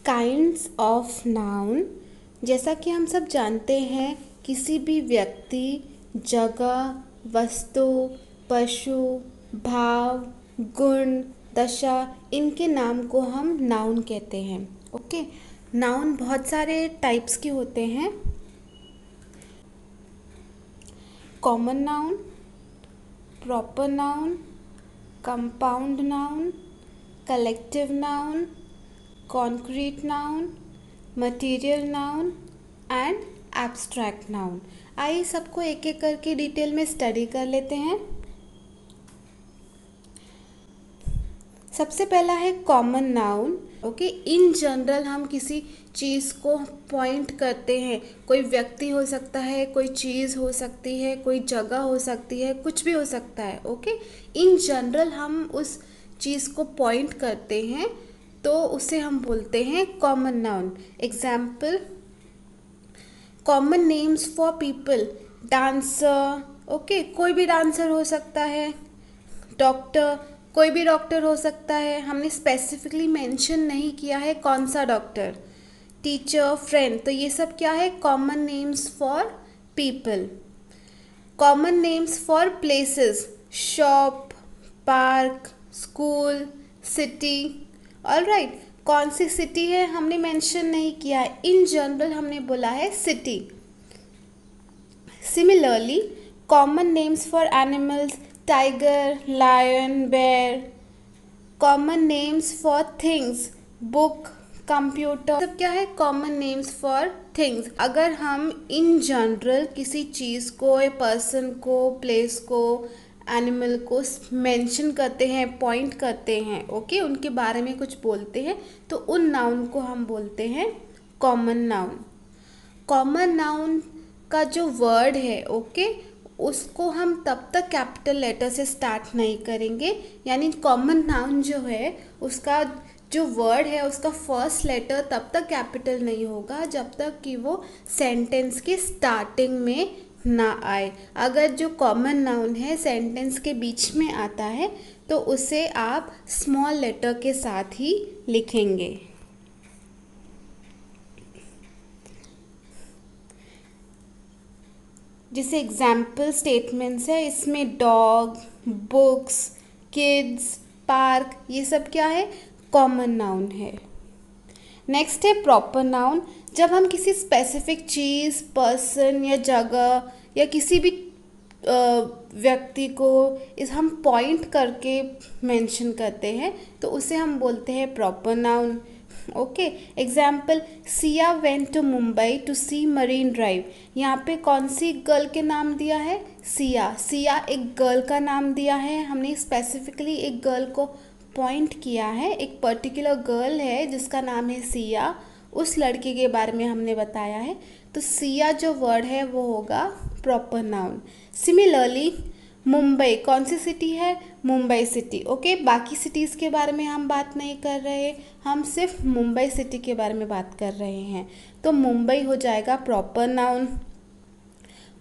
Kinds of noun. जैसा कि हम सब जानते हैं, किसी भी व्यक्ति, जगह, वस्तु, पशु, भाव, गुण, दशा, इनके नाम को हम नाउन कहते हैं। ओके, नाउन बहुत सारे टाइप्स के होते हैं। Common noun, proper noun, compound noun, collective noun, concrete noun, material noun and abstract noun. आइए सबको एक एक करके डिटेल में स्टडी कर लेते हैं। सबसे पहला है common noun. Okay, in general हम किसी चीज़ को पॉइंट करते हैं। कोई व्यक्ति हो सकता है, कोई चीज़ हो सकती है, कोई जगह हो सकती है, कुछ भी हो सकता है। ओके, इन जनरल हम उस चीज़ को पॉइंट करते हैं, तो उसे हम बोलते हैं common noun. Example, common names for people, dancer. Okay, कोई भी डांसर हो सकता है। डॉक्टर, कोई भी डॉक्टर हो सकता है, हमने स्पेसिफिकली मेंशन नहीं किया है कौन सा डॉक्टर। टीचर, फ्रेंड, तो ये सब क्या है? Common names for people. Common names for places, shop, park, school, city. Alright, कौन सी सिटी है हमने मेंशन नहीं किया है, इन जनरल हमने बोला है city. Similarly, common names for animals, tiger, lion, bear. Common names for things, book, computer, सब क्या है? Common names for things. अगर हम इन जनरल किसी चीज़ को, ए पर्सन को, प्लेस को, एनिमल को मेंशन करते हैं, पॉइंट करते हैं, ओके, उनके बारे में कुछ बोलते हैं, तो उन नाउन को हम बोलते हैं कॉमन नाउन। कॉमन नाउन का जो वर्ड है, ओके, उसको हम तब तक कैपिटल लेटर से स्टार्ट नहीं करेंगे। यानी कॉमन नाउन जो है, उसका जो वर्ड है, उसका फर्स्ट लेटर तब तक कैपिटल नहीं होगा जब तक कि वो सेंटेंस के स्टार्टिंग में ना आए। अगर जो कॉमन नाउन है सेंटेंस के बीच में आता है, तो उसे आप स्मॉल लेटर के साथ ही लिखेंगे। जैसे एग्जाम्पल स्टेटमेंट्स है, इसमें डॉग, बुक्स, किड्स, पार्क, ये सब क्या है? कॉमन नाउन है। नेक्स्ट है प्रॉपर नाउन। जब हम किसी स्पेसिफिक चीज़, पर्सन या जगह या किसी भी व्यक्ति को हम पॉइंट करके मेंशन करते हैं, तो उसे हम बोलते हैं proper noun. Okay, example, Siya went to Mumbai to see Marine Drive. यहाँ पे कौन सी गर्ल के नाम दिया है? सिया। सिया एक गर्ल का नाम दिया है, हमने स्पेसिफिकली एक गर्ल को पॉइंट किया है। एक पर्टिकुलर गर्ल है जिसका नाम है सिया, उस लड़के के बारे में हमने बताया है, तो सिया जो वर्ड है वो होगा प्रॉपर नाउन। सिमिलरली, मुंबई कौन सी सिटी है? मुंबई सिटी। ओके, बाकी सिटीज़ के बारे में हम बात नहीं कर रहे, हम सिर्फ मुंबई सिटी के बारे में बात कर रहे हैं, तो मुंबई हो जाएगा प्रॉपर नाउन।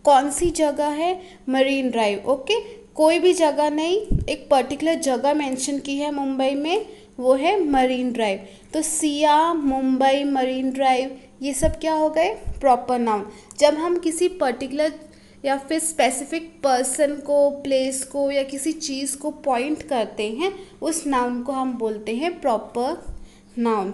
कौन सी जगह है? Marine drive. ओके, कोई भी जगह नहीं, एक पर्टिकुलर जगह मेंशन की है मुंबई में, वो है मरीन ड्राइव। तो सिया, मुंबई, मरीन ड्राइव, ये सब क्या हो गए? Proper noun. जब हम किसी पर्टिकुलर या फिर स्पेसिफिक पर्सन को, प्लेस को या किसी चीज़ को पॉइंट करते हैं, उस नाउन को हम बोलते हैं प्रॉपर नाउन।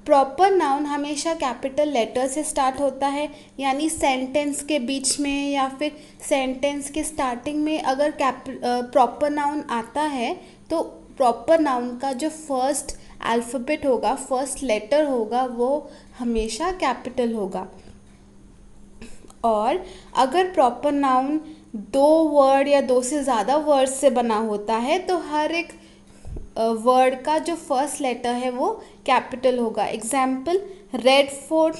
प्रॉपर नाउन हमेशा कैपिटल लेटर से स्टार्ट होता है, यानी सेंटेंस के बीच में या फिर सेंटेंस के स्टार्टिंग में अगर प्रॉपर नाउन आता है, तो प्रॉपर नाउन का जो फर्स्ट अल्फ़ाबेट होगा, फर्स्ट लेटर होगा, वो हमेशा कैपिटल होगा। और अगर प्रॉपर नाउन दो वर्ड या दो से ज़्यादा वर्ड से बना होता है, तो हर एक वर्ड का जो फर्स्ट लेटर है वो कैपिटल होगा। एग्जाम्पल, रेड फोर्ट,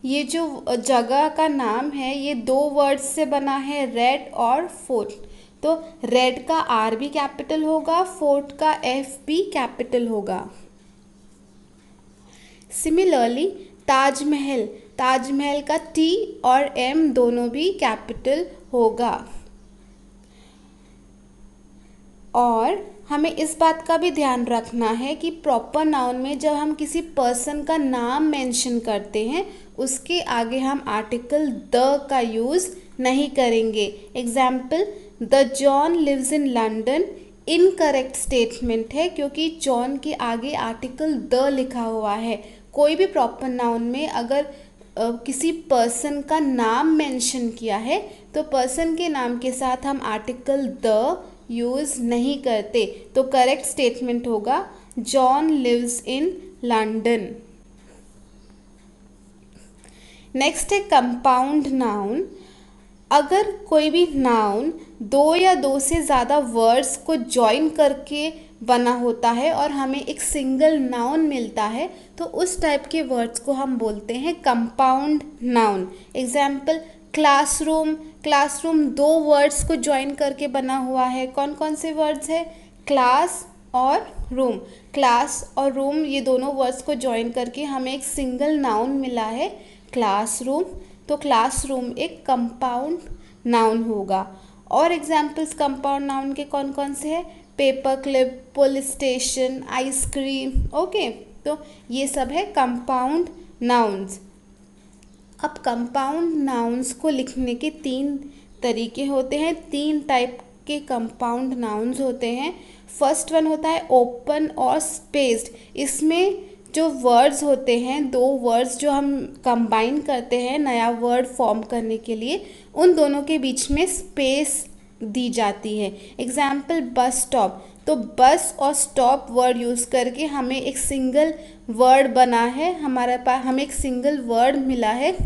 ये जो जगह का नाम है ये दो वर्ड से बना है, रेड और फोर्ट, तो रेड का आर भी कैपिटल होगा, फोर्ट का एफ भी कैपिटल होगा। सिमिलरली, ताजमहल, ताजमहल का टी और एम दोनों भी कैपिटल होगा। और हमें इस बात का भी ध्यान रखना है कि प्रॉपर नाउन में जब हम किसी पर्सन का नाम मेंशन करते हैं उसके आगे हम आर्टिकल द का यूज़ नहीं करेंगे। Example, the John lives in London, incorrect statement है क्योंकि जॉन के आगे आर्टिकल द लिखा हुआ है। कोई भी प्रॉपर नाउन में अगर किसी पर्सन का नाम मेंशन किया है तो पर्सन के नाम के साथ हम आर्टिकल द यूज़ नहीं करते। तो करेक्ट स्टेटमेंट होगा John lives in London. Next है कंपाउंड नाउन। अगर कोई भी नाउन दो या दो से ज़्यादा वर्ड्स को जॉइन करके बना होता है और हमें एक सिंगल नाउन मिलता है तो उस टाइप के वर्ड्स को हम बोलते हैं compound noun. Example, classroom. Classroom दो वर्ड्स को जॉइन करके बना हुआ है। कौन कौन से वर्ड्स है? क्लास और रूम। क्लास और रूम ये दोनों वर्ड्स को जॉइन करके हमें एक सिंगल नाउन मिला है क्लासरूम। तो क्लासरूम एक कंपाउंड नाउन होगा। और एग्जाम्पल्स कंपाउंड नाउन के कौन कौन से हैं? Paper clip, police station, ice cream. Okay, तो ये सब है कंपाउंड नाउन्स। अब कंपाउंड नाउन्स को लिखने के तीन तरीके होते हैं, तीन टाइप के कंपाउंड नाउन्स होते हैं। फर्स्ट वन होता है ओपन और स्पेस्ड। इसमें जो वर्ड्स होते हैं, दो वर्ड्स जो हम कंबाइन करते हैं नया वर्ड फॉर्म करने के लिए, उन दोनों के बीच में स्पेस दी जाती है। Example, bus stop. तो बस और स्टॉप वर्ड यूज़ करके हमें एक सिंगल वर्ड बना है, हमारे पास हमें एक सिंगल वर्ड मिला है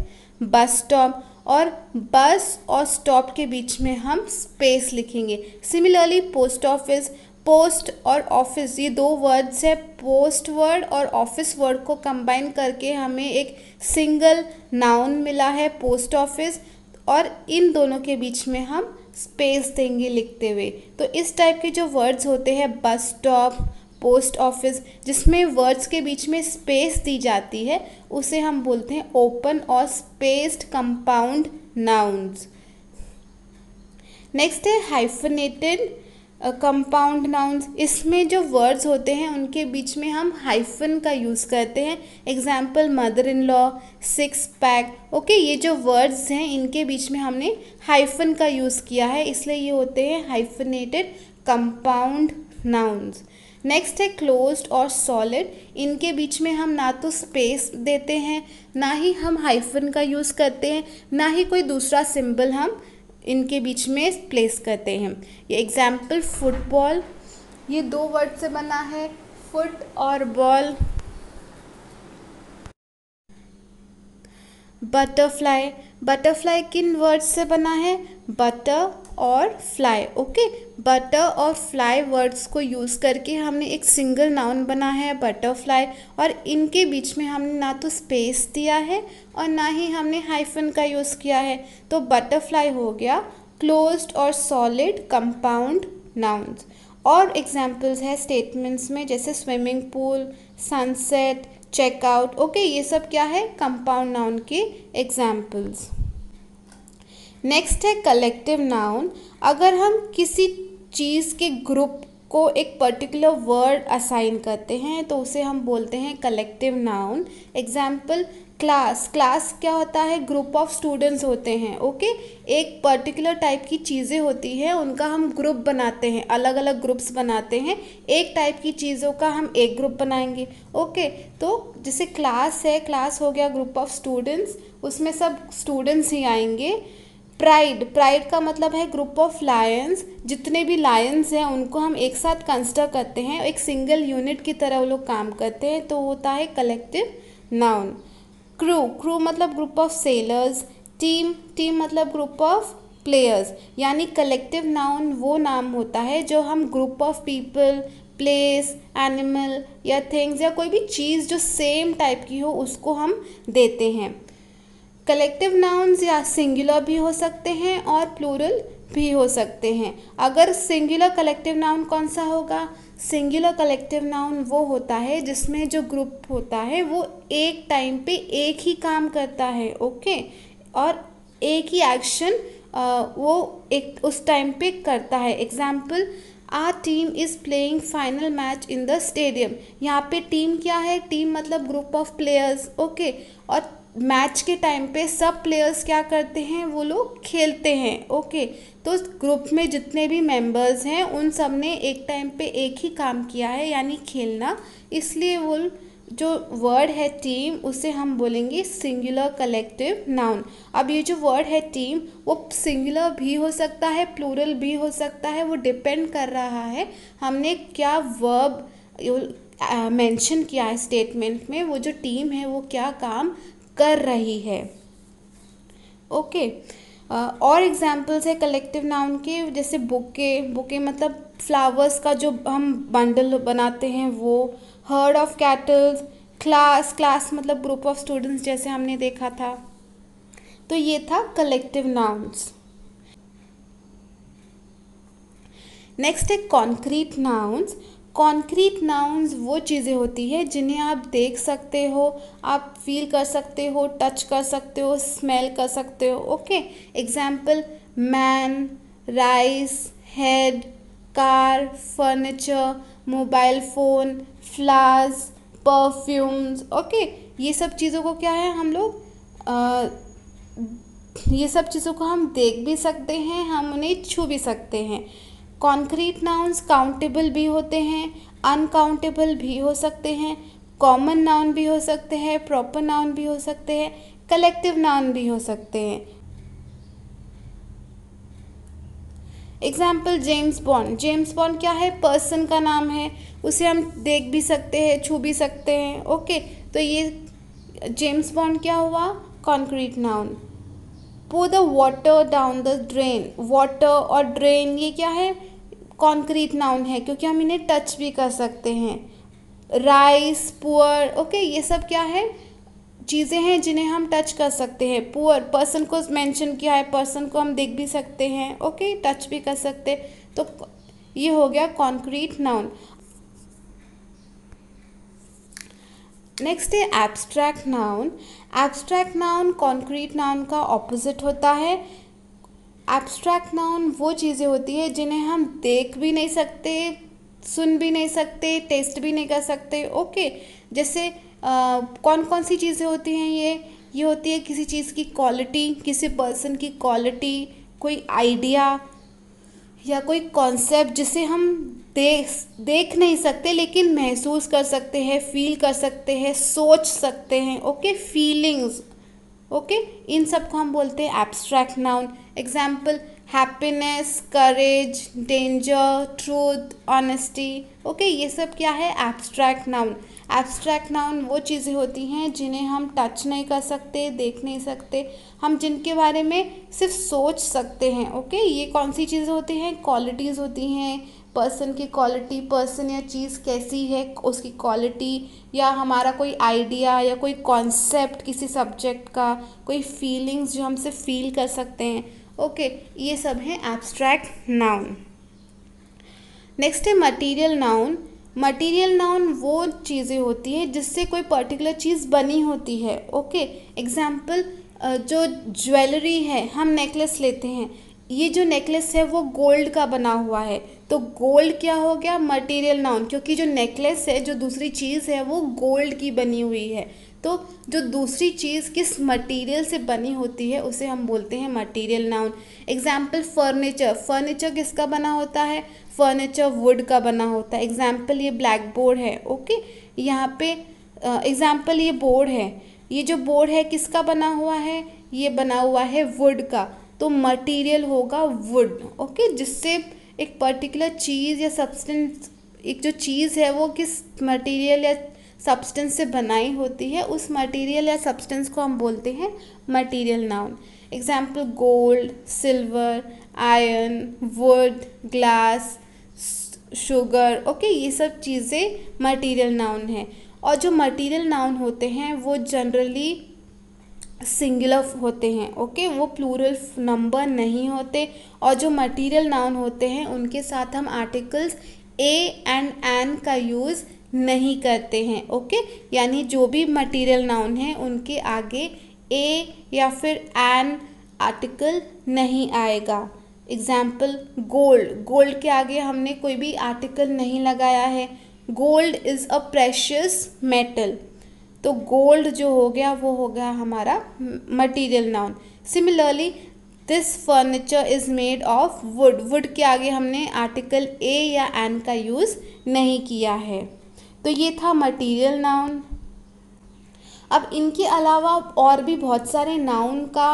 बस स्टॉप। और बस और स्टॉप के बीच में हम स्पेस लिखेंगे। Similarly post office. पोस्ट और ऑफिस ये दो वर्ड्स है, पोस्ट वर्ड और ऑफिस वर्ड को कंबाइन करके हमें एक सिंगल नाउन मिला है पोस्ट ऑफिस, और इन दोनों के बीच में हम स्पेस देंगे लिखते हुए। तो इस टाइप के जो वर्ड्स होते हैं बस स्टॉप, पोस्ट ऑफिस, जिसमें वर्ड्स के बीच में स्पेस दी जाती है, उसे हम बोलते हैं ओपन और स्पेस्ड कंपाउंड नाउन्स। नेक्स्ट है हाइफनेटेड कंपाउंड नाउन्स। इसमें जो वर्ड्स होते हैं उनके बीच में हम हाइफन का यूज़ करते हैं। Example, mother in law, six pack. Okay, ये जो वर्ड्स हैं इनके बीच में हमने हाइफन का यूज़ किया है, इसलिए ये होते हैं हाइफनेटेड कंपाउंड नाउन्स। नेक्स्ट है क्लोज्ड और सॉलिड। इनके बीच में हम ना तो स्पेस देते हैं, ना ही हम हाइफन का यूज़ करते हैं, ना ही कोई दूसरा सिंबल हम इनके बीच में प्लेस करते हैं। ये एग्जाम्पल, फुटबॉल, ये दो वर्ड से बना है, फुट और बॉल। बटरफ्लाई। बटरफ्लाई किन वर्ड्स से बना है? बटर और फ्लाई। ओके, बटर और फ्लाई वर्ड्स को यूज़ करके हमने एक सिंगल नाउन बना है बटरफ्लाई, और इनके बीच में हमने ना तो स्पेस दिया है और ना ही हमने हाइफन का यूज़ किया है। तो बटरफ्लाई हो गया क्लोज्ड और सॉलिड कंपाउंड नाउन्स। और एग्जाम्पल्स है स्टेटमेंट्स में, जैसे swimming pool, sunset, checkout. Okay, ये सब क्या है? कंपाउंड नाउन के एग्जाम्पल्स। नेक्स्ट है कलेक्टिव नाउन। अगर हम किसी चीज़ के ग्रुप को एक पर्टिकुलर वर्ड असाइन करते हैं तो उसे हम बोलते हैं collective noun. Example, class. Class क्या होता है? ग्रुप ऑफ स्टूडेंट्स होते हैं। ओके, एक पर्टिकुलर टाइप की चीज़ें होती हैं, उनका हम ग्रुप बनाते हैं, अलग अलग ग्रुप्स बनाते हैं। एक टाइप की चीज़ों का हम एक ग्रुप बनाएंगे। ओके, तो जैसे क्लास है, क्लास हो गया ग्रुप ऑफ स्टूडेंट्स, उसमें सब स्टूडेंट्स ही आएंगे। प्राइड। प्राइड का मतलब है ग्रुप ऑफ लायंस। जितने भी लायंस हैं उनको हम एक साथ कंसिडर करते हैं, एक सिंगल यूनिट की तरह वो लोग काम करते हैं, तो होता है कलेक्टिव नाउन। क्रू। क्रू मतलब group of sellers. Team. Team मतलब ग्रुप ऑफ प्लेयर्स। यानी कलेक्टिव नाउन वो नाम होता है जो हम group of people, place, animal या थिंग्स या कोई भी चीज़ जो सेम टाइप की हो उसको हम देते हैं। कलेक्टिव नाउन्स या सिंगुलर भी हो सकते हैं और प्लूरल भी हो सकते हैं। अगर सिंगुलर कलेक्टिव नाउन कौन सा होगा? सिंगुलर कलेक्टिव नाउन वो होता है जिसमें जो ग्रुप होता है वो एक टाइम पे एक ही काम करता है। ओके, और एक ही एक्शन वो एक उस टाइम पे करता है। Example, our team is playing final match in the stadium. यहाँ पे टीम क्या है, टीम मतलब ग्रुप ऑफ प्लेयर्स, ओके। और मैच के टाइम पे सब प्लेयर्स क्या करते हैं, वो लोग खेलते हैं, ओके। तो ग्रुप में जितने भी मेंबर्स हैं उन सब ने एक टाइम पे एक ही काम किया है, यानी खेलना, इसलिए वो जो वर्ड है टीम उसे हम बोलेंगे सिंगुलर कलेक्टिव नाउन। अब ये जो वर्ड है टीम वो सिंगुलर भी हो सकता है, प्लूरल भी हो सकता है, वो डिपेंड कर रहा है हमने क्या वर्ब मेंशन किया है स्टेटमेंट में, वो जो टीम है वो क्या काम कर रही है, ओके। और एग्जाम्पल्स है कलेक्टिव नाउन के, जैसे बुके, बुके मतलब फ्लावर्स का जो हम बंडल बनाते हैं वो। Heard of kettles, class, class मतलब ग्रुप ऑफ स्टूडेंट्स जैसे हमने देखा था। तो ये था कलेक्टिव नाउन्स। नेक्स्ट है कॉन्क्रीट नाउन्स। कॉन्क्रीट नाउन्स वो चीज़ें होती है जिन्हें आप देख सकते हो, आप फील कर सकते हो, टच कर सकते हो, स्मेल कर सकते हो, okay. Example man, rice, head, car, furniture, mobile phone, flowers, perfumes, okay. ये सब चीज़ों को क्या है हम लोग ये सब चीज़ों को हम देख भी सकते हैं, हम उन्हें छू भी सकते हैं। कॉन्क्रीट नाउन्स काउंटेबल भी होते हैं, अनकाउंटेबल भी हो सकते हैं, कॉमन नाउन भी हो सकते हैं, प्रॉपर नाउन भी हो सकते हैं, कलेक्टिव नाउन भी हो सकते हैं। Example James bond. James bond क्या है, पर्सन का नाम है, उसे हम देख भी सकते हैं, छू भी सकते हैं, ओके। तो ये जेम्स बॉन्ड क्या हुआ, concrete noun. pour the water down the drain, water और ड्रेन ये क्या है, कॉन्क्रीट नाउन है क्योंकि हम इन्हें टच भी कर सकते हैं। राइस, पुअर, ओके, ये सब क्या है, चीज़ें हैं जिन्हें हम टच कर सकते हैं। पुअर, पर्सन को मेंशन किया है, पर्सन को हम देख भी सकते हैं, ओके, टच भी कर सकते हैं। तो ये हो गया कॉन्क्रीट नाउन। नेक्स्ट है abstract noun. Abstract noun concrete noun का ऑपोजिट होता है। एब्स्ट्रैक्ट नाउन वो चीज़ें होती है जिन्हें हम देख भी नहीं सकते, सुन भी नहीं सकते, टेस्ट भी नहीं कर सकते, ओके। जैसे कौन कौन सी चीज़ें होती हैं, ये होती है किसी चीज़ की क्वालिटी, किसी पर्सन की क्वालिटी, कोई आइडिया या कोई कॉन्सेप्ट जिसे हम देख नहीं सकते लेकिन महसूस कर सकते हैं, फील कर सकते हैं, सोच सकते हैं, ओके, फीलिंग्स, ओके। इन सब को हम बोलते हैं एब्स्ट्रैक्ट नाउन। एग्जाम्पल हैप्पीनेस, करेज, डेंजर, ट्रूथ, ऑनेस्टी, ओके, ये सब क्या है, एब्स्ट्रैक्ट नाउन। एब्स्ट्रैक्ट नाउन वो चीज़ें होती हैं जिन्हें हम टच नहीं कर सकते, देख नहीं सकते, हम जिनके बारे में सिर्फ सोच सकते हैं, ओके। ये कौन सी चीज़ें होती हैं, क्वालिटीज़ होती हैं, पर्सन की क्वालिटी, पर्सन या चीज़ कैसी है उसकी क्वालिटी, या हमारा कोई आइडिया या कोई कॉन्सेप्ट किसी सब्जेक्ट का, कोई फीलिंग्स जो हमसे फील कर सकते हैं, ओके, ये सब हैं एब्स्ट्रैक्ट नाउन। नेक्स्ट है मटीरियल नाउन। मटीरियल नाउन वो चीज़ें होती हैं जिससे कोई पर्टिकुलर चीज़ बनी होती है, ओके। एग्जाम्पल जो ज्वेलरी है, हम नेकलेस लेते हैं, ये जो नेकलेस है वो गोल्ड का बना हुआ है, तो गोल्ड क्या हो गया, मटेरियल नाउन, क्योंकि जो नेकलेस है, जो दूसरी चीज़ है वो गोल्ड की बनी हुई है। तो जो दूसरी चीज़ किस मटेरियल से बनी होती है उसे हम बोलते हैं material noun. Example furniture, furniture किसका बना होता है, फर्नीचर वुड का बना होता है। एग्जाम्पल ये ब्लैक बोर्ड है, ओके, यहाँ पे एग्जाम्पल ये बोर्ड है, ये जो बोर्ड है किसका बना हुआ है, ये बना हुआ है वुड का, तो मटेरियल होगा वुड, ओके। जिससे एक पर्टिकुलर चीज़ या सब्सटेंस, एक जो चीज़ है वो किस मटेरियल या सब्सटेंस से बनाई होती है, उस मटेरियल या सब्सटेंस को हम बोलते हैं material noun. Example gold, silver, iron, would, glass, sugar, okay, ये सब चीज़ें मटेरियल नाउन है। और जो मटेरियल नाउन होते हैं वो जनरली सिंगुलर होते हैं, ओके, वो प्लूरल नंबर नहीं होते। और जो मटेरियल नाउन होते हैं उनके साथ हम आर्टिकल्स ए एंड एन का यूज़ नहीं करते हैं, ओके। यानी जो भी मटेरियल नाउन है उनके आगे ए या फिर एन आर्टिकल नहीं आएगा। एग्जाम्पल गोल्ड, गोल्ड के आगे हमने कोई भी आर्टिकल नहीं लगाया है, gold is a precious metal, तो गोल्ड जो हो गया वो हो गया हमारा material noun. Similarly this furniture is made of would, would के आगे हमने आर्टिकल ए या एन का यूज़ नहीं किया है। तो ये था मटीरियल नाउन। अब इनके अलावा और भी बहुत सारे नाउन का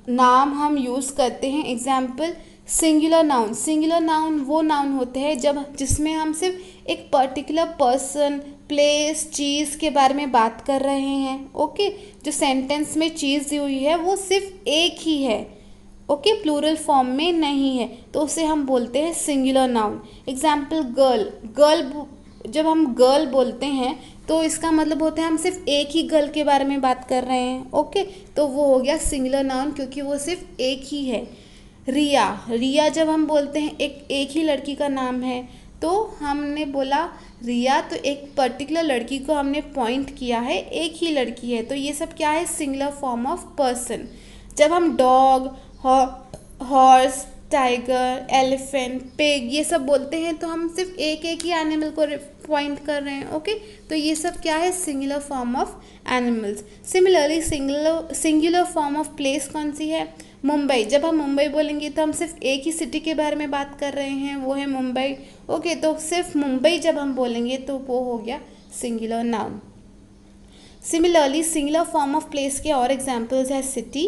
नाम हम यूज़ करते हैं। Example singular noun, singular noun वो नाउन होते हैं जब जिसमें हम सिर्फ एक पर्टिकुलर पर्सन, प्लेस, चीज़ के बारे में बात कर रहे हैं। ओके, जो सेंटेंस में चीज़ दी हुई है वो सिर्फ एक ही है, ओके, प्लूरल फॉर्म में नहीं है, तो उसे हम बोलते हैं singular noun. Example girl, girl जब हम गर्ल बोलते हैं तो इसका मतलब होता है हम सिर्फ एक ही गर्ल के बारे में बात कर रहे हैं। ओके, तो वो हो गया सिंगुलर नाउन क्योंकि वो सिर्फ एक ही है। रिया, रिया जब हम बोलते हैं एक ही लड़की का नाम है, तो हमने बोला रिया, तो एक पर्टिकुलर लड़की को हमने पॉइंट किया है, एक ही लड़की है, तो ये सब क्या है, सिंगुलर फॉर्म ऑफ पर्सन। जब हम dog, horse, tiger, elephant, pig ये सब बोलते हैं तो हम सिर्फ एक एक ही एनिमल को पॉइंट कर रहे हैं। ओके, तो ये सब क्या है, singular form of animals. Similarly singular form of place कौन सी है, मुंबई। जब हम मुंबई बोलेंगे तो हम सिर्फ एक ही सिटी के बारे में बात कर रहे हैं, वो है मुंबई। ओके, तो सिर्फ मुंबई जब हम बोलेंगे तो वो हो गया singular noun. Similarly singular form of place के और एग्जाम्पल्स है city,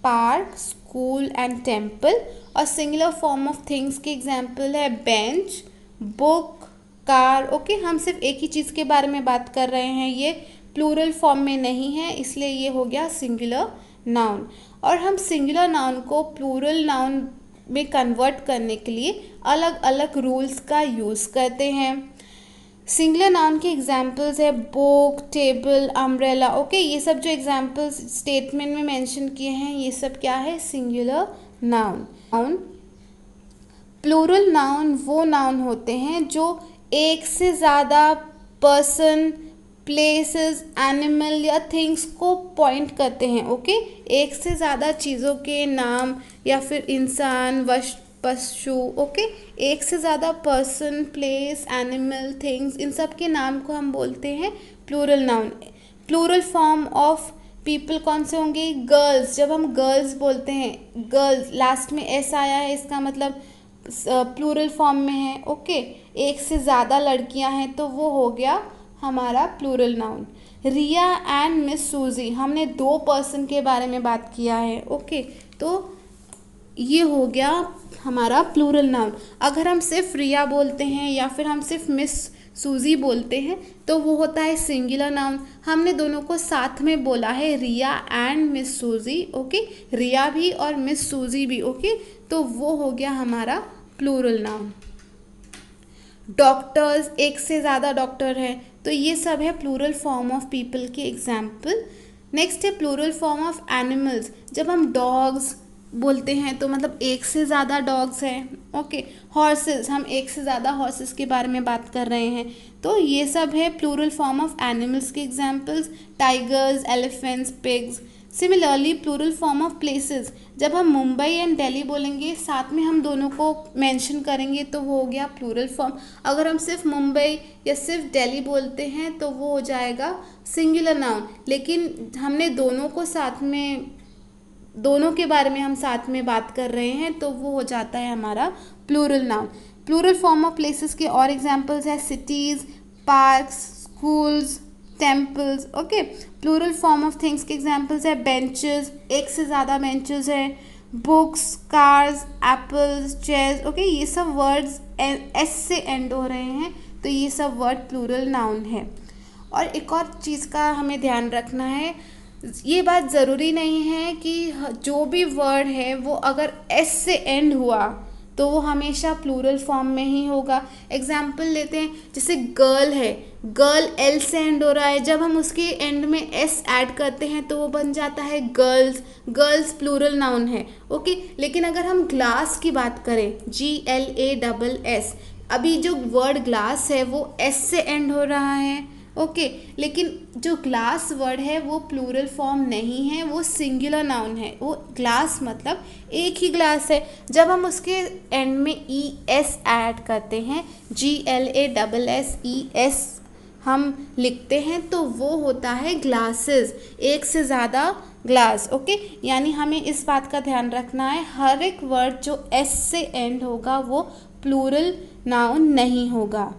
park, school and temple. और सिंगुलर फॉर्म ऑफ थिंग्स के एग्जाम्पल है बेंच, बुक, कार। ओके, हम सिर्फ एक ही चीज़ के बारे में बात कर रहे हैं, ये प्लूरल फॉर्म में नहीं है, इसलिए ये हो गया सिंगुलर नाउन। और हम सिंगुलर नाउन को प्लूरल नाउन में कन्वर्ट करने के लिए अलग अलग रूल्स का यूज़ करते हैं। सिंगुलर नाउन के एग्जाम्पल्स है बुक, टेबल, अम्ब्रेला। ओके, ये सब जो एग्जाम्पल्स स्टेटमेंट में मेंशन किए हैं ये सब क्या है, सिंगुलर नाउन। प्लूरल नाउन वो नाउन होते हैं जो एक से ज़्यादा पर्सन, प्लेसेस, एनिमल या थिंग्स को पॉइंट करते हैं। ओके, एक से ज़्यादा चीज़ों के नाम या फिर इंसान, वस्तु, पशु। ओके, एक से ज़्यादा पर्सन, प्लेस, एनिमल, थिंग्स, इन सब के नाम को हम बोलते हैं plural noun. Plural form of people कौन से होंगे, गर्ल्स। जब हम गर्ल्स बोलते हैं, गर्ल्स लास्ट में एस आया है, इसका मतलब प्लूरल फॉर्म में है। ओके, एक से ज़्यादा लड़कियां हैं तो वो हो गया हमारा plural noun. Riya and miss Suzy, हमने दो पर्सन के बारे में बात किया है। ओके, तो ये हो गया हमारा प्लूरल नाउन। अगर हम सिर्फ रिया बोलते हैं या फिर हम सिर्फ मिस सूजी बोलते हैं तो वो होता है सिंगुलर नाउन। हमने दोनों को साथ में बोला है, रिया एंड मिस सूजी। ओके, रिया भी और मिस सूजी भी। ओके, तो वो हो गया हमारा प्लूरल नाउन। डॉक्टर्स, एक से ज़्यादा डॉक्टर है, तो ये सब है प्लूरल फॉर्म ऑफ पीपल के एग्जाम्पल। नेक्स्ट है प्लूरल फॉर्म ऑफ एनिमल्स। जब हम डॉग्स बोलते हैं तो मतलब एक से ज़्यादा डॉग्स हैं। ओके, हॉर्सेस, हम एक से ज़्यादा हॉर्सेस के बारे में बात कर रहे हैं, तो ये सब है प्लूरल फॉर्म ऑफ एनिमल्स के examples, tigers, elephants, pigs. Similarly plural form of places, जब हम मुंबई एंड दिल्ली बोलेंगे साथ में हम दोनों को मेंशन करेंगे तो वो हो गया प्लूरल फॉर्म। अगर हम सिर्फ मुंबई या सिर्फ दिल्ली बोलते हैं तो वो हो जाएगा सिंगुलर नाउन, लेकिन हमने दोनों को साथ में, दोनों के बारे में हम साथ में बात कर रहे हैं तो वो हो जाता है हमारा plural noun. Plural form of places के और एग्जांपल्स है cities, parks, schools, temples. Okay, plural form of things के एग्जांपल्स है बेंचेस, एक से ज़्यादा बेंचेस है, books, cars, apples, chairs. Okay, ये सब वर्ड्स एस से एंड हो रहे हैं तो ये सब वर्ड प्लूरल नाउन है। और एक और चीज़ का हमें ध्यान रखना है, ये बात ज़रूरी नहीं है कि जो भी वर्ड है वो अगर एस से एंड हुआ तो वो हमेशा प्लूरल फॉर्म में ही होगा। एग्जाम्पल लेते हैं, जैसे गर्ल है, गर्ल एल से एंड हो रहा है, जब हम उसके एंड में एस ऐड करते हैं तो वो बन जाता है गर्ल्स। गर्ल्स प्लूरल नाउन है। ओके, लेकिन अगर हम ग्लास की बात करें, GLASS, अभी जो वर्ड ग्लास है वो एस से एंड हो रहा है। ओके। लेकिन जो ग्लास वर्ड है वो प्लूरल फॉर्म नहीं है, वो सिंगुलर नाउन है। वो ग्लास मतलब एक ही ग्लास है। जब हम उसके एंड में ई एस ऐड करते हैं, GLASSES हम लिखते हैं, तो वो होता है ग्लासेस, एक से ज़्यादा ग्लास। ओके, यानी हमें इस बात का ध्यान रखना है, हर एक वर्ड जो एस से एंड होगा वो प्लूरल नाउन नहीं होगा।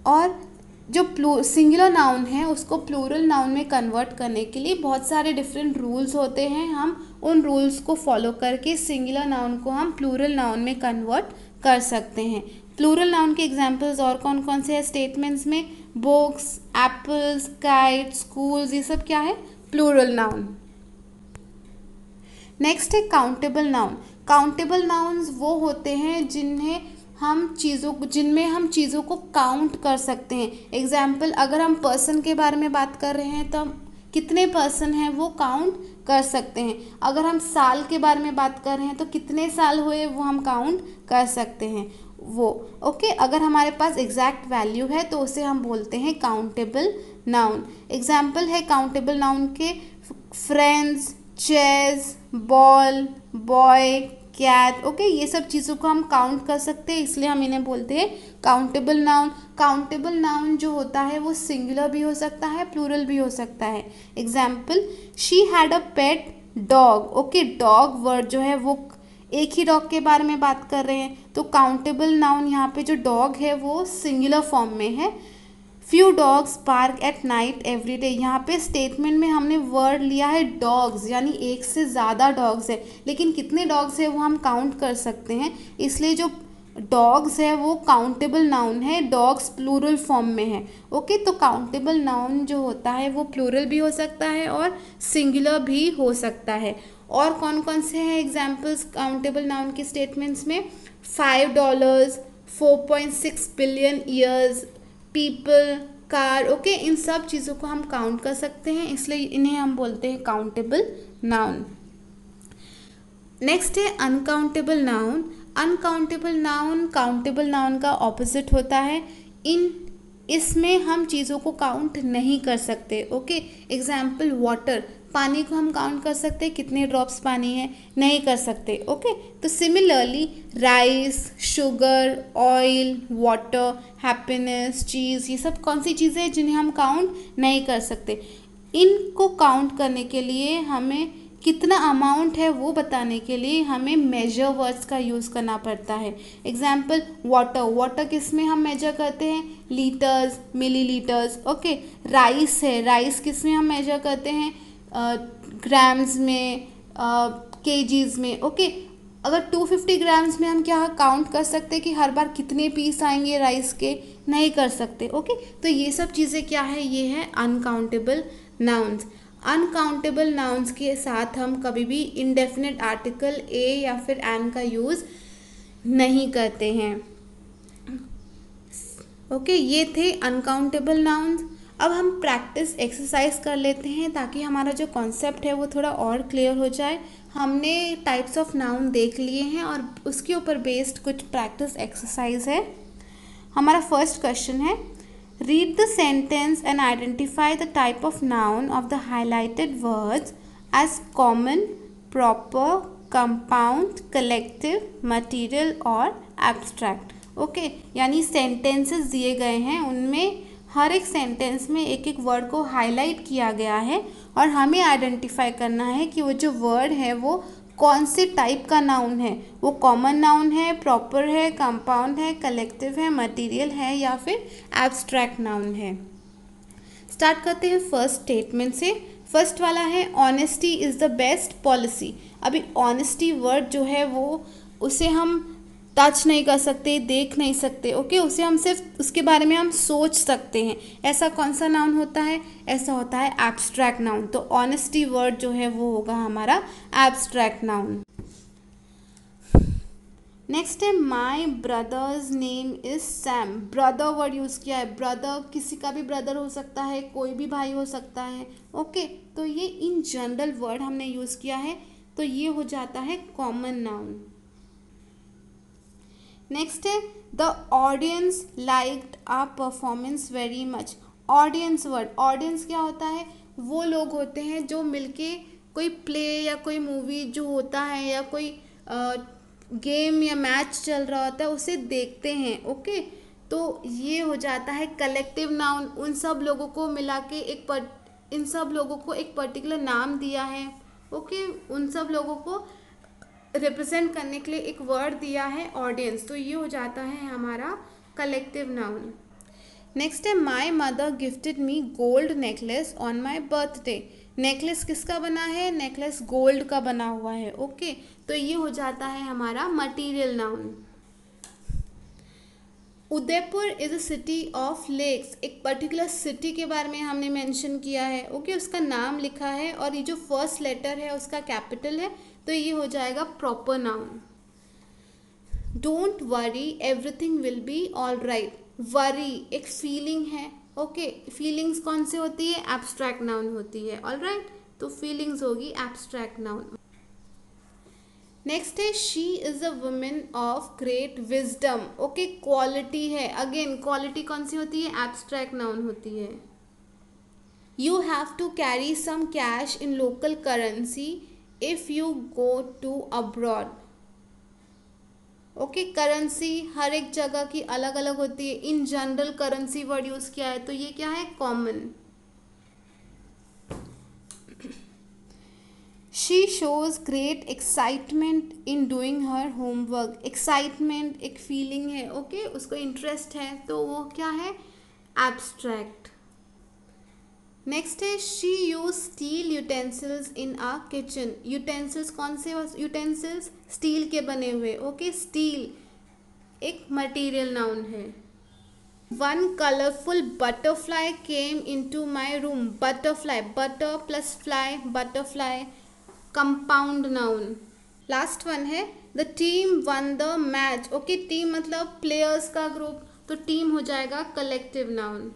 और जो सिंगुलर नाउन है उसको प्लूरल नाउन में कन्वर्ट करने के लिए बहुत सारे डिफरेंट रूल्स होते हैं। हम उन रूल्स को फॉलो करके सिंगुलर नाउन को हम प्लूरल नाउन में कन्वर्ट कर सकते हैं। प्लूरल नाउन के एग्जांपल्स और कौन कौन से हैं स्टेटमेंट्स में? बुक्स, एप्पल्स, काइट्स, स्कूल्स, ये सब क्या है? Plural noun. नेक्स्ट है काउंटेबल नाउन। काउंटेबल नाउन्स वो होते हैं जिनमें हम चीज़ों को काउंट कर सकते हैं। एग्जाम्पल, अगर हम पर्सन के बारे में बात कर रहे हैं तो हम कितने पर्सन हैं वो काउंट कर सकते हैं। अगर हम साल के बारे में बात कर रहे हैं तो कितने साल हुए वो हम काउंट कर सकते हैं वो। ओके, अगर हमारे पास एग्जैक्ट वैल्यू है तो उसे हम बोलते हैं काउंटेबल नाउन। एग्जाम्पल है काउंटेबल नाउन के friends, chairs, ball, boy, cat. Okay, ये सब चीज़ों को हम काउंट कर सकते हैं, इसलिए हम इन्हें बोलते हैं काउंटेबल नाउन। काउंटेबल नाउन जो होता है वो सिंगुलर भी हो सकता है, प्लूरल भी हो सकता है। Example, she had a pet dog. Okay, dog word जो है वो एक ही डॉग के बारे में बात कर रहे हैं, तो काउंटेबल नाउन यहाँ पे जो डॉग है वो सिंगुलर फॉर्म में है। Few dogs park at night every day. यहाँ पे स्टेटमेंट में हमने वर्ड लिया है डॉग्स, यानी एक से ज़्यादा डॉग्स है, लेकिन कितने डॉग्स है वो हम काउंट कर सकते हैं, इसलिए जो डॉग्स है वो काउंटेबल नाउन है, डॉग्स प्लूरल फॉर्म में है। ओके, तो काउंटेबल नाउन जो होता है वो प्लूरल भी हो सकता है और सिंगुलर भी हो सकता है। और कौन कौन से हैं एग्जाम्पल्स काउंटेबल नाउन के स्टेटमेंट्स में? $5, 4.6 billion years, people, car. Okay, इन सब चीज़ों को हम काउंट कर सकते हैं, इसलिए इन्हें हम बोलते हैं काउंटेबल नाउन। नेक्स्ट है uncountable noun. Uncountable noun countable noun का ऑपोजिट होता है। इसमें हम चीज़ों को काउंट नहीं कर सकते। ओके, एग्जाम्पल, वाटर, पानी को हम काउंट कर सकते हैं, कितने ड्रॉप्स पानी है? नहीं कर सकते। ओके, तो similarly rice, sugar, oil, water, happiness, cheese, ये सब कौन सी चीज़ें हैं जिन्हें हम काउंट नहीं कर सकते? इनको काउंट करने के लिए हमें कितना अमाउंट है वो बताने के लिए हमें मेजर वर्ड्स का यूज़ करना पड़ता है। एग्जाम्पल, वाटर, वाटर किस में हम मेजर करते हैं? Litres, millilitres. ओके, राइस है, राइस किस में हम मेजर करते हैं? ग्राम्स में, केजीज में। ओके, अगर 250 ग्राम्स में हम क्या काउंट कर सकते हैं कि हर बार कितने पीस आएंगे राइस के? नहीं कर सकते। ओके, तो ये सब चीज़ें क्या है? ये है अनकाउंटेबल नाउन्स। अनकाउंटेबल नाउन्स के साथ हम कभी भी इंडेफिनिट आर्टिकल ए या फिर एन का यूज़ नहीं करते हैं। ओके, ये थे अनकाउंटेबल नाउन्स। अब हम प्रैक्टिस एक्सरसाइज कर लेते हैं ताकि हमारा जो कॉन्सेप्ट है वो थोड़ा और क्लियर हो जाए। हमने टाइप्स ऑफ नाउन देख लिए हैं और उसके ऊपर बेस्ड कुछ प्रैक्टिस एक्सरसाइज है। हमारा फर्स्ट क्वेश्चन है, read the sentence and identify the type of noun of the highlighted words as common, proper, compound, collective, material और एब्स्ट्रैक्ट। ओके, यानी सेंटेंसेस दिए गए हैं, उनमें हर एक सेंटेंस में एक एक वर्ड को हाईलाइट किया गया है और हमें आइडेंटिफाई करना है कि वो जो वर्ड है वो कौन से टाइप का नाउन है। वो कॉमन नाउन है, प्रॉपर है, कंपाउंड है, कलेक्टिव है, मटेरियल है या फिर एब्स्ट्रैक्ट नाउन है। स्टार्ट करते हैं फर्स्ट स्टेटमेंट से। फर्स्ट वाला है, honesty is the best policy. अभी ऑनेस्टी वर्ड जो है वो उसे हम टच नहीं कर सकते, देख नहीं सकते। ओके, उसे हम सिर्फ उसके बारे में हम सोच सकते हैं। ऐसा कौन सा नाउन होता है? ऐसा होता है एब्स्ट्रैक्ट नाउन। तो ऑनेस्टी वर्ड जो है वो होगा हमारा एब्स्ट्रैक्ट नाउन। नेक्स्ट है, my brother's name is Sam. Brother word use किया है। ब्रदर किसी का भी ब्रदर हो सकता है, कोई भी भाई हो सकता है। ओके, तो ये इन जनरल वर्ड हमने यूज़ किया है, तो ये हो जाता है कॉमन नाउन। नेक्स्ट है the audience liked a performance very much. Audience word, audience क्या होता है, वो लोग होते हैं जो मिलके कोई प्ले या कोई मूवी जो होता है या कोई गेम या मैच चल रहा होता है उसे देखते हैं। ओके, तो ये हो जाता है कलेक्टिव नाउन। उन सब लोगों को मिला के इन सब लोगों को एक पर्टिकुलर नाम दिया है। ओके, उन सब लोगों को रिप्रेजेंट करने के लिए एक वर्ड दिया है ऑडियंस, तो ये हो जाता है हमारा कलेक्टिव नाउन। नेक्स्ट है my mother gifted me gold necklace on my birthday. Necklace किसका बना है, नेकलेस गोल्ड का बना हुआ है। ओके, तो ये हो जाता है हमारा material noun. Udaipur is a city of lakes. एक पर्टिकुलर सिटी के बारे में हमने मेंशन किया है। ओके, उसका नाम लिखा है और ये जो फर्स्ट लेटर है उसका कैपिटल है, तो ये हो जाएगा proper noun. Don't worry everything will be all right. Worry एक फीलिंग है। ओके, फीलिंग्स कौन सी होती है, एब्स्ट्रैक्ट नाउन होती है। ऑल राइट, तो फीलिंग्स होगी एब्स्ट्रैक्ट नाउन। नेक्स्ट है she is a women of great wisdom. Okay, quality है, अगेन क्वालिटी कौन सी होती है, एब्स्ट्रैक्ट नाउन होती है। You have to carry some cash in local currency if you go to abroad. Okay, currency हर एक जगह की अलग अलग होती है। In general currency word use किया है, तो ये क्या है, common. She shows great excitement in doing her homework. Excitement एक फीलिंग है। ओके, उसको इंटरेस्ट है, तो वो क्या है, एब्स्ट्रैक्ट। नेक्स्ट है she use steel utensils in a kitchen. Utensils कौन से यूटेंसिल्स, स्टील के बने हुए। ओके, स्टील एक मटेरियल नाउन है। One colourful butterfly came into my room. Butterfly, butter plus fly, butterfly compound noun. Last one है the team won the match. Okay, team मतलब players का ग्रुप, तो team हो जाएगा कलेक्टिव नाउन।